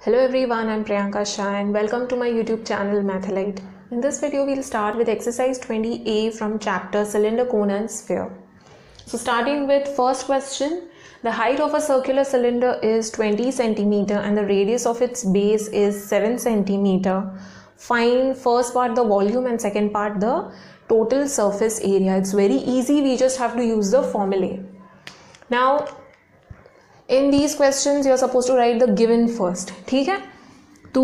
Hello everyone, I'm Priyanka Shah and welcome to my YouTube channel Mathalite. In this video, we'll start with exercise 20A from chapter Cylinder, Cone and Sphere. So starting with first question, the height of a circular cylinder is 20 centimeter and the radius of its base is 7 centimeter. Find first part the volume and second part the total surface area. It's very easy, we just have to use the formulae. Now, in these questions you are supposed to write the given first. ठीक है, तो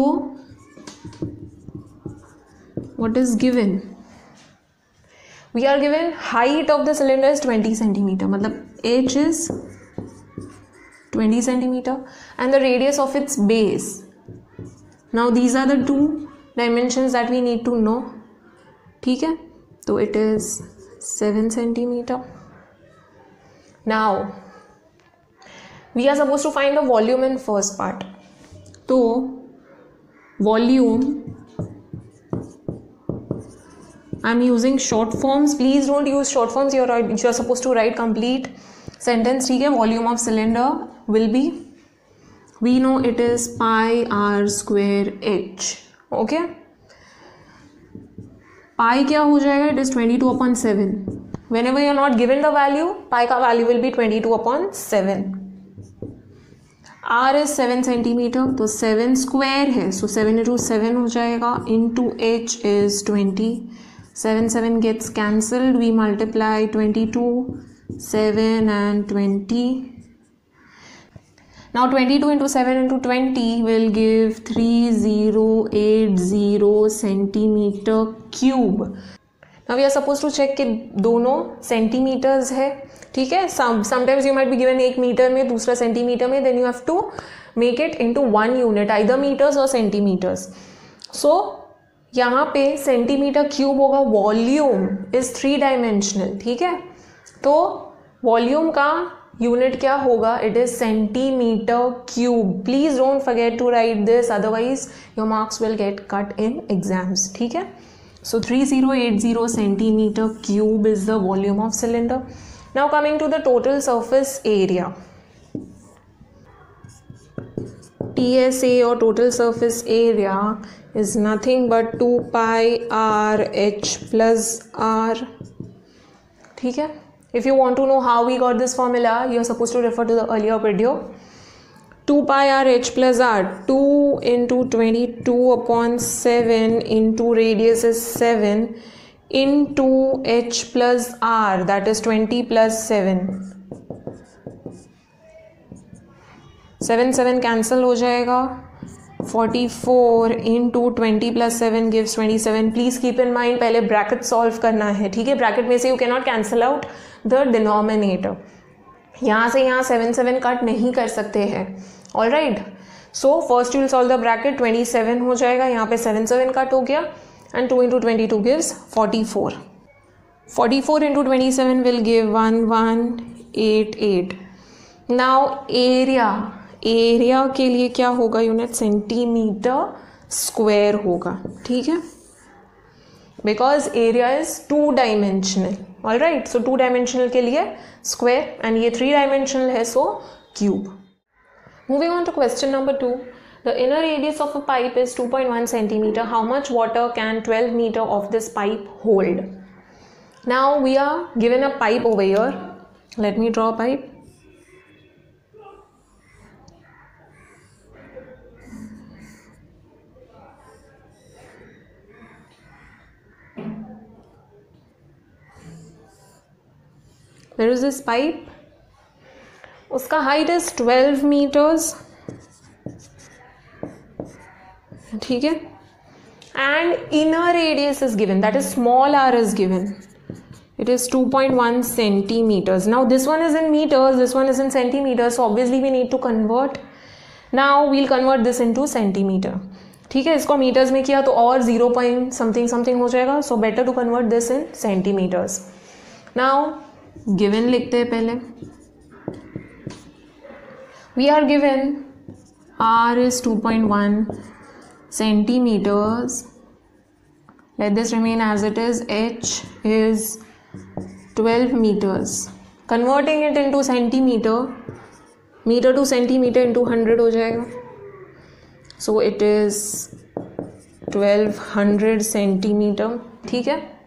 what is given? We are given height of the cylinder is 20 centimeter, मतलब h is 20 centimeter and the radius of its base. Now these are the two dimensions that we need to know. ठीक है, तो it is 7 centimeter. Now we are supposed to find the volume in first part. So volume, I'm using short forms. Please don't use short forms. You are supposed to write complete sentence. ठीक है, volume of cylinder will be, we know it is pi r square h. Okay, pi क्या हो जाएगा? It is 22/7. Whenever you are not given the value, pi का value will be 22/7. R is 7 centimeter, तो 7 square है, so 7 into 7 हो जाएगा, into h is 20. 7 gets cancelled, we multiply 22, 7 and 20. Now 22 into 7 into 20 will give 3080 centimeter cube. Now we are supposed to check कि दोनों centimetres है. ठीक है, sometimes you might be given 1 metre में, दूसरा सेंटीमीटर में, then you have to make it into 1 unit, either metres और centimetres. So यहाँ पे सेंटीमीटर क्यूब होगा. Volume is 3 dimensional. ठीक है, तो वॉल्यूम का यूनिट क्या होगा? It is centimetre cube. Please don't forget to write this, otherwise your marks will get cut in exams. ठीक है, so 3080 centimeter cube is the volume of cylinder. Now coming to the total surface area, TSA or total surface area is nothing but 2 pi r h plus r. ठीक है, if you want to know how we got this formula, you are supposed to refer to the earlier video. 2 pi r h plus r, 2 into 22/7 into radius is 7 into h plus r, that is 20 plus 7. 7 cancel हो जाएगा. 44 into 20 plus 7 gives 27. Please keep in mind पहले bracket solve करना है. ठीक है, bracket में से you can not cancel out the denominator. यहाँ से यहाँ 7 कट नहीं कर सकते हैं. All right, so first you will solve the bracket. 27 हो जाएगा, यहाँ पे 7 कट हो गया and 2 into 22 gives 44. 44 into 27 will give 1188. Now area के लिए क्या होगा? यूनिट सेंटीमीटर स्क्वायर होगा. ठीक है, because area is 2 dimensional. All right, so 2 dimensional के लिए स्क्वायर एंड ये 3 डायमेंशनल है, सो cube. Moving on to question number 2. The inner radius of a pipe is 2.1 centimeter. How much water can 12 meter of this pipe hold? Now we are given a pipe over here. Let me draw a pipe. There is this pipe. उसका height is 12 metres. ठीक है, and inner radius is given, that is small r is given. It is 2.1 centimeters. Now this one is in metres, this one is in centimetres, so obviously we need to convert. Now we'll convert this into centimetre. ठीक है, इसको metres में किया तो और 0 point something हो जाएगा, so better to convert this in centimetres. Now given लिखते हैं पहले. We are given r is 2.1 centimeters. Let this remain as it is. H is 12 meters. Converting it into centimeter, metre to centimetre into 100 हो जाएगा. So it is 1200 centimetre. ठीक है.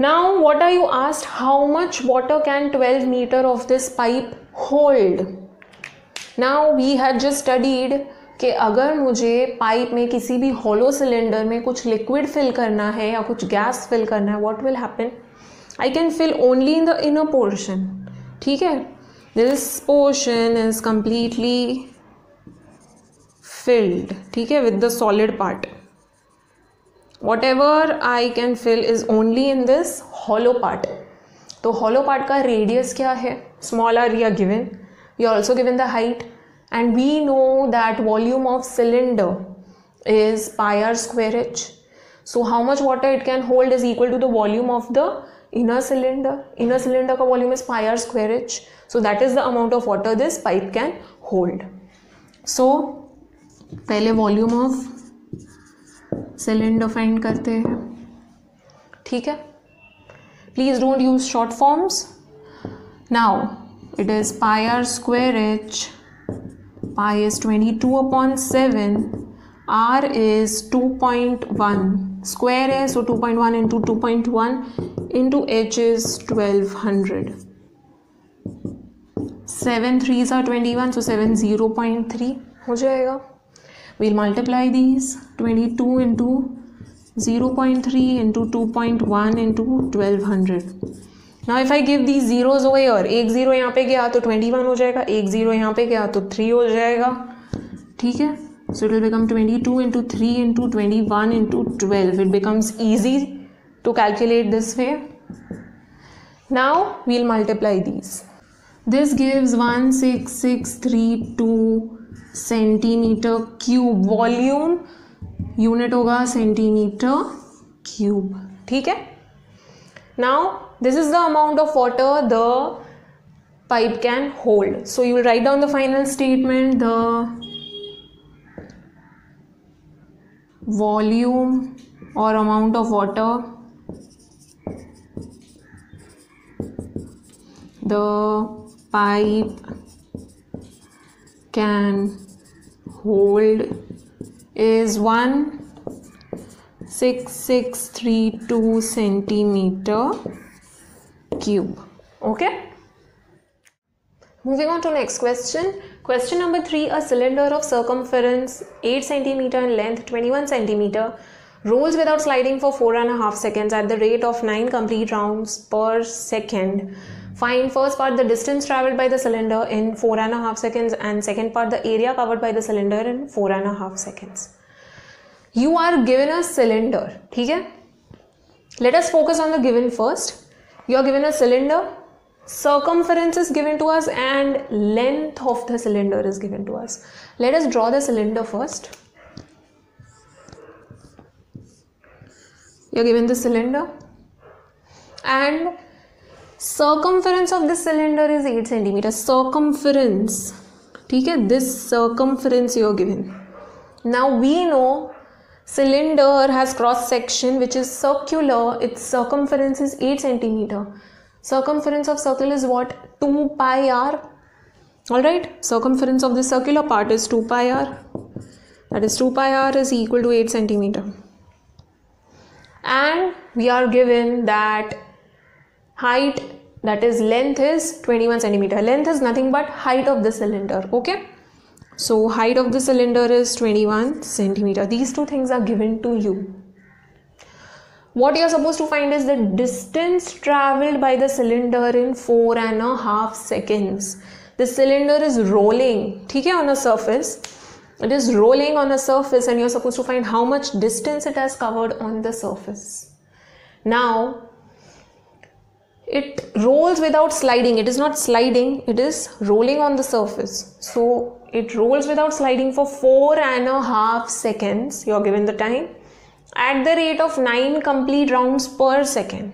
Now what are you asked? How much water can 12 meter of this pipe hold? Now we had just studied कि अगर मुझे pipe में किसी भी हॉलो सिलेंडर में कुछ लिक्विड फिल करना है या कुछ गैस फिल करना है, what will happen? I can fill only in the inner portion. ठीक है. This portion is completely filled. ठीक है, with the solid part. Whatever I can fill is only in this hollow part. तो hollow part का radius क्या है? Small r we are given. We are also given the height, and we know that volume of cylinder is pi r square h. So how much water it can hold is equal to the volume of the inner cylinder. Inner cylinder का volume is pi r square h. So that is the amount of water this pipe can hold. So पहले volume of cylinder find करते हैं. ठीक है. Please don't use short forms. Now it is pi r square h. Pi is 22/7. R is 2.1. Square है, so 2.1 into 2.1 into h is 1200. 7 3s are 21, so 7 0.3 हो जाएगा. We'll multiply these. 22 into 0.3 into 2.1 into 1200. Now if I give these zeros over here, एक zero यहाँ पे गया तो 21 हो जाएगा, एक ज़ीरो यहाँ पे गया तो 3 हो जाएगा. ठीक है. So it will become 22 into 3 into 21 into 12. It becomes easy to calculate this way. Now we'll multiply these. This gives 16632 centimetre cube. Volume unit होगा सेंटीमीटर क्यूब. ठीक है. Now this is the amount of water the pipe can hold. So you will write down the final statement. The volume और amount of water the pipe can hold is 16632 centimeter cube. Okay. Moving on to next question. Question number 3. A cylinder of circumference 8 centimeter and length 21 centimeter rolls without sliding for 4.5 seconds at the rate of 9 complete rounds per second. Find first part the distance traveled by the cylinder in 4.5 seconds and second part the area covered by the cylinder in 4.5 seconds. You are given a cylinder. ठीक है. Let us focus on the given first. You are given a cylinder. Circumference is given to us and length of the cylinder is given to us. Let us draw the cylinder first. You are given the cylinder and circumference of this cylinder is 8 centimeter. Circumference. ठीक है. This circumference you are given. Now we know cylinder has cross section which is circular. Its circumference is 8 centimeter. Circumference of circle is what? 2 pi r. Alright. Circumference of the circular part is 2 pi r. That is 2 pi r is equal to 8 centimeter. And we are given that height, that is length, is 21 centimeter. Length is nothing but height of the cylinder. Okay. So height of the cylinder is 21 centimeter. These two things are given to you. What you are supposed to find is the distance traveled by the cylinder in 4.5 seconds. The cylinder is rolling, ठीक है, on a surface. It is rolling on a surface and you are supposed to find how much distance it has covered on the surface. Now it rolls without sliding. It is not sliding, it is rolling on the surface. So it rolls without sliding for 4.5 seconds. You are given the time at the rate of 9 complete rounds per second.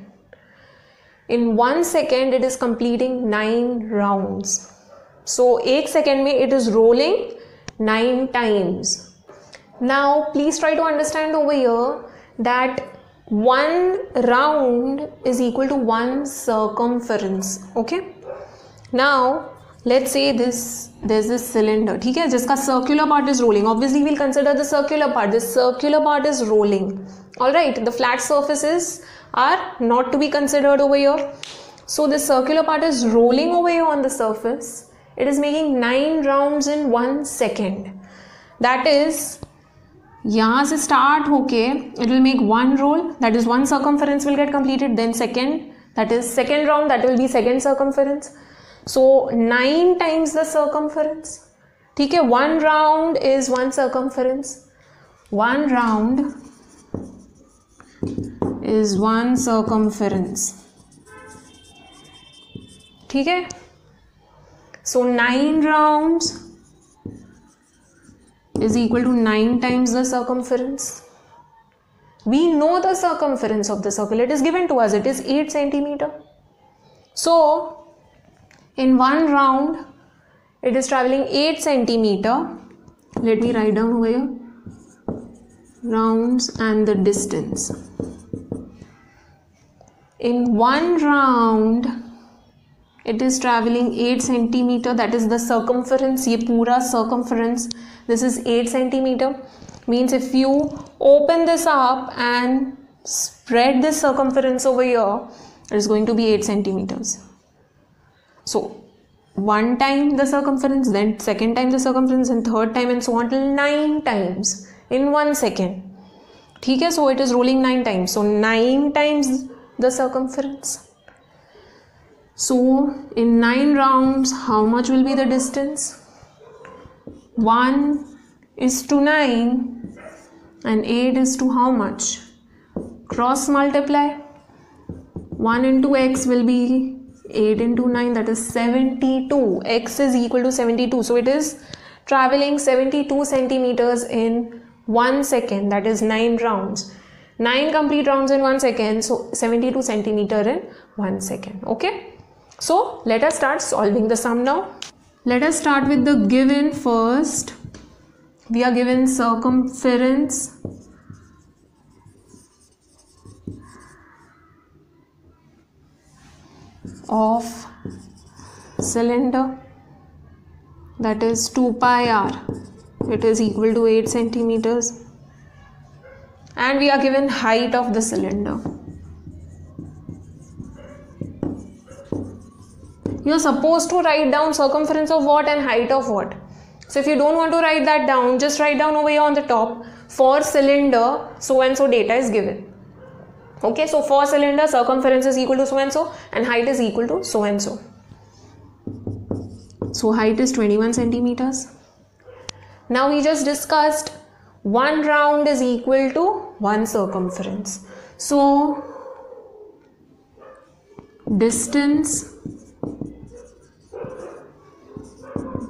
In 1 second it is completing 9 rounds. So 1 second में it is rolling 9 times. Now please try to understand over here that 1 round is equal to 1 circumference. Okay. Now Let's say there's this cylinder, ठीक है, जिसका circular part is rolling. Obviously we'll consider the circular part. This circular part is rolling. All right, the flat surfaces are not to be considered over here. So this circular part is rolling over here on the surface. It is making 9 rounds in 1 second. That is, यहाँ से start होके it will make 1 roll. That is 1 circumference will get completed. Then second, that is second round, that will be second circumference. So 9 times the circumference. ठीक है, 1 round is 1 circumference. 1 round is 1 circumference. ठीक है, so 9 rounds is equal to 9 times the circumference. We know the circumference of the circle. It is given to us. It is 8 centimeter. So in 1 round, it is traveling 8 centimeter. Let me write down over here rounds and the distance. In 1 round, it is traveling 8 centimeter. That is the circumference. ये पूरा circumference. This is 8 centimeter. Means if you open this up and spread this circumference over here, it is going to be 8 centimeters. So 1 time the circumference, then second time the circumference, and third time, and so on till 9 times in 1 second. ठीक है, so it is rolling 9 times. So 9 times the circumference. So in 9 rounds, how much will be the distance? 1 is to 9 and 8 is to how much? Cross multiply. 1 into x will be 8 into 9, that is 72. X is equal to 72. So it is traveling 72 centimeters in 1 second. That is 9 rounds. 9 complete rounds in 1 second. So 72 centimeter in 1 second. Okay. So let us start solving the sum now. Let us start with the given first. We are given circumference of cylinder, that is 2 pi r. It is equal to 8 centimeters, and we are given height of the cylinder. You are supposed to write down circumference of what and height of what. So if you don't want to write that down, just write down over here on the top, for cylinder so and so data is given. Okay, so for cylinder, circumference is equal to so and so, and height is equal to so and so. So height is 21 centimeters. Now we just discussed 1 round is equal to 1 circumference. So distance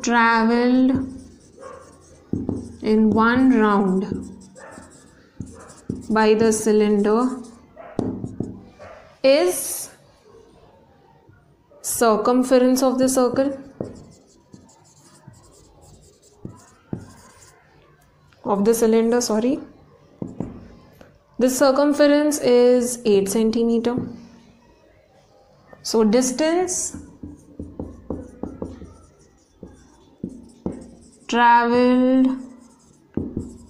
traveled in 1 round by the cylinder is circumference of the circle of the cylinder, sorry. The circumference is 8 centimeter. So distance traveled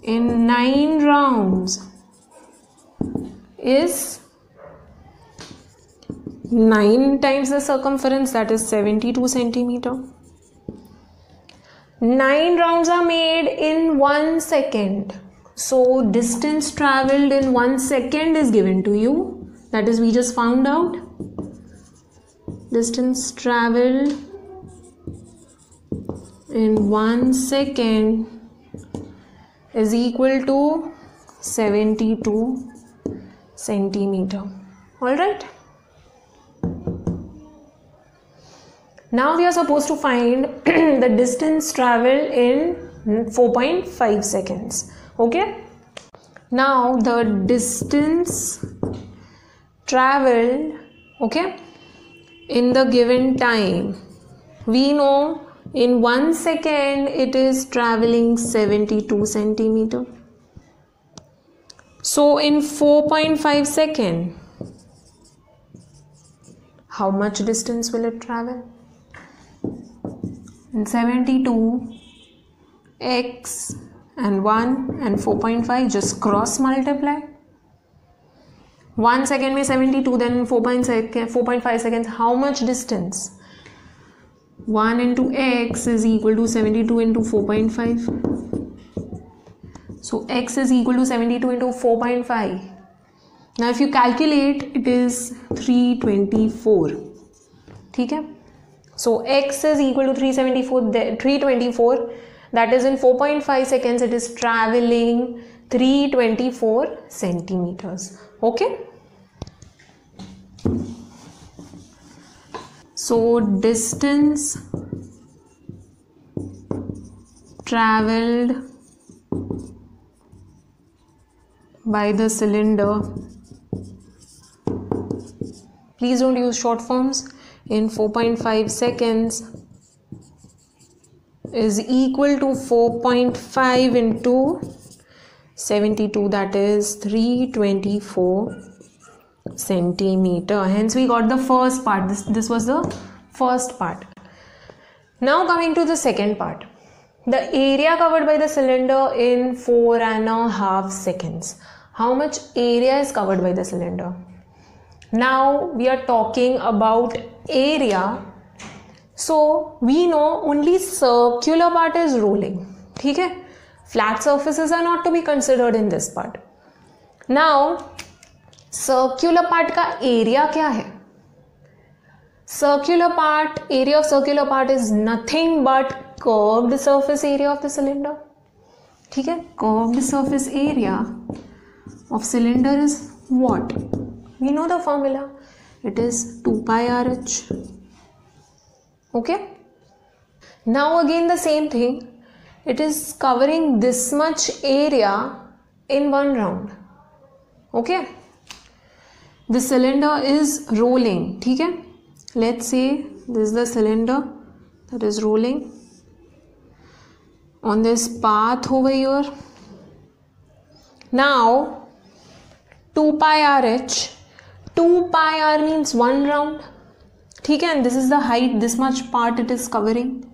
in 9 rounds is 9 times the circumference, that is 72 centimeter. 9 rounds are made in 1 second. So distance traveled in 1 second is given to you. That is, we just found out. Distance traveled in 1 second is equal to 72 centimeter. All right. Now we are supposed to find the distance traveled in 4.5 seconds. Okay. Now the distance traveled, okay, in the given time, we know in 1 second it is traveling 72 centimeter. So in 4.5 seconds, how much distance will it travel? and 72, x and 1 and 4.5, just cross multiply. 1 second में 72, then 4.5 seconds, how much distance? 1 into x is equal to 72 into 4.5. So x is equal to 72 into 4.5. Now if you calculate, it is 324. ठीक है? So x is equal to 324. That is in 4.5 seconds it is traveling 324 centimeters. Okay? So distance traveled by the cylinder, please don't use short forms, in 4.5 seconds is equal to 4.5 into 72, that is 324 centimeter. Hence we got the first part. This was the first part. Now coming to the second part, the area covered by the cylinder in 4.5 seconds. How much area is covered by the cylinder? Now we are talking about area. So we know only circular part is rolling. ठीक है? Flat surfaces are not to be considered in this part. Now circular part का area क्या है? Circular part, area of circular part is nothing but curved surface area of the cylinder. ठीक है? Curved surface area of cylinder is what? We know the formula. It is 2 pi RH. Okay? Now again the same thing. It is covering this much area in one round. Okay? The cylinder is rolling. ठीक है? Let's say this is the cylinder that is rolling on this path over here. Now 2 pi RH, 2 pi r means one round. ठीक है? And this is the height, this much part it is covering.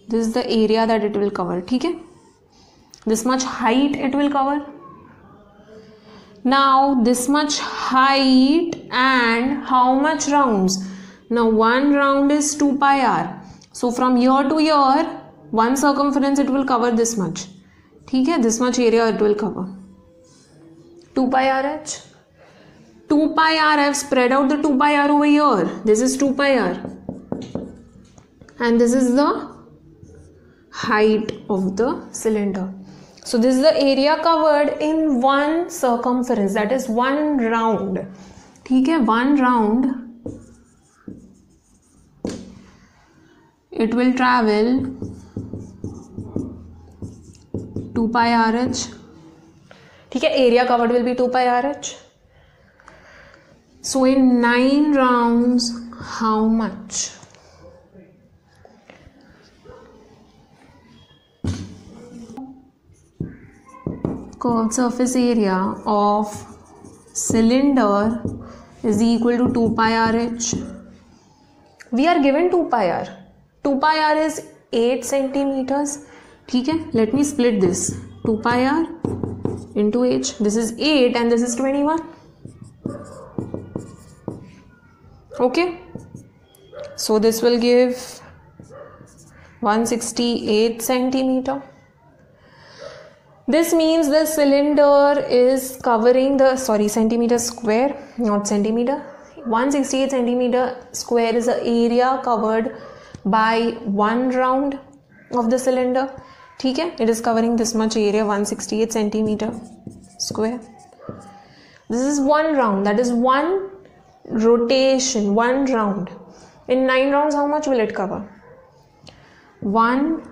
This is the area that it will cover. ठीक है? This much height it will cover. Now this much height and how much rounds? Now one round is 2 pi r. So from here to here, one circumference it will cover this much. ठीक है? This much area it will cover. 2 pi RH. 2 pi r, I have spread out the 2 pi r over here. This is 2 pi r. And this is the height of the cylinder. So this is the area covered in one circumference, that is one round. ठीक है? One round it will travel 2 pi RH. ठीक है? Area covered will be 2 pi RH. So in 9 rounds, how much? Curved surface area of cylinder is equal to 2 pi RH. We are given 2 pi r. 2 pi r is 8 centimeters. ठीक है? Let me split this. 2 pi r into h. This is 8 and this is 21. Okay? So this will give 168 centimeter. This means the cylinder is covering the, centimeter square, not centimeter. 168 centimeter square is the area covered by one round of the cylinder. ठीक है? It is covering this much area, 168 centimeter square. This is one round, that is one rotation, one round. In 9 rounds, how much will it cover? 1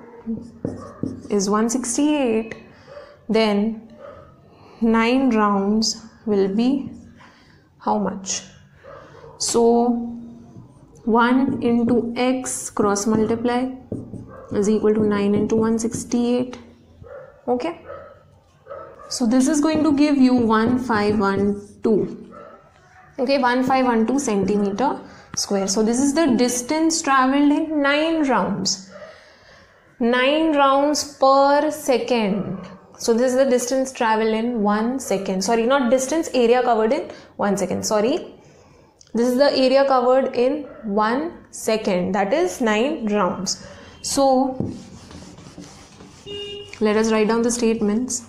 is 168. Then 9 rounds will be how much? So 1 into x cross multiply is equal to 9 into 168. Okay? So this is going to give you 1512. Okay, 1512 centimeter square. So this is the distance traveled in 9 rounds. 9 rounds per second. So this is the distance traveled in 1 second. Sorry, not distance, area covered in 1 second. Sorry. This is the area covered in 1 second. That is 9 rounds. So let us write down the statements.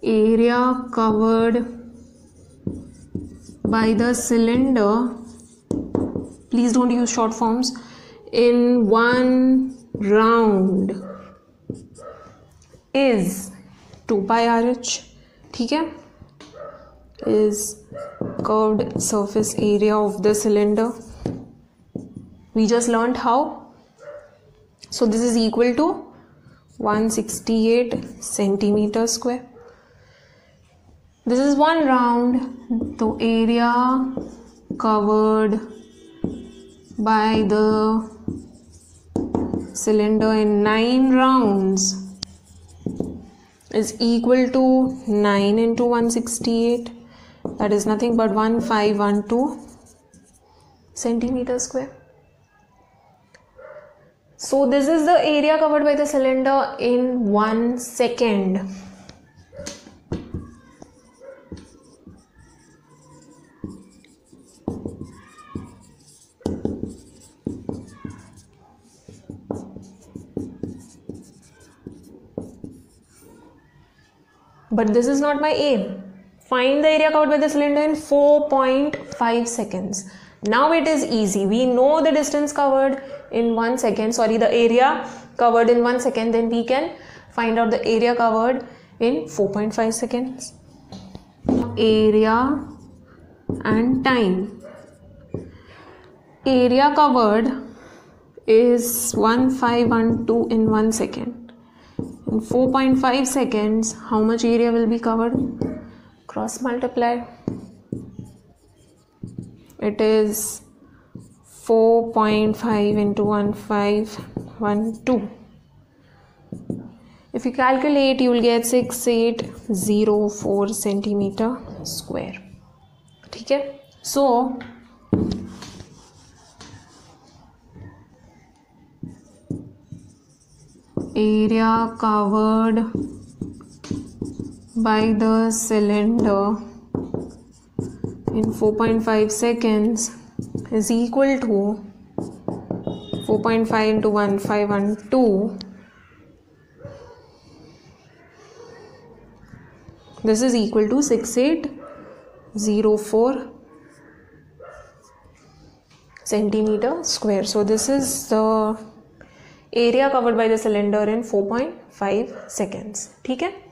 Area covered by the cylinder, please don't use short forms, in 1 round is 2 pi RH. ठीक है, is curved surface area of the cylinder. We just learned how. So this is equal to 168 centimeter square. This is 1 round. The area covered by the cylinder in 9 rounds is equal to 9 into 168. That is nothing but 1512 centimeter square. So this is the area covered by the cylinder in 1 second. But this is not my aim. Find the area covered by the cylinder in 4.5 seconds. Now it is easy. We know the distance covered in 1 second. Sorry, the area covered in 1 second. Then we can find out the area covered in 4.5 seconds. Area and time. Area covered is 1512 in 1 second. In 4.5 seconds, how much area will be covered? Cross multiply. It is 4.5 into 1512. If you calculate, you will get 6804 centimeter square. ठीक है? So area covered by the cylinder in 4.5 seconds is equal to 4.5 into 1512. This is equal to 6804 centimeter square. So this is the area covered by the cylinder in 4.5 seconds. ठीक है?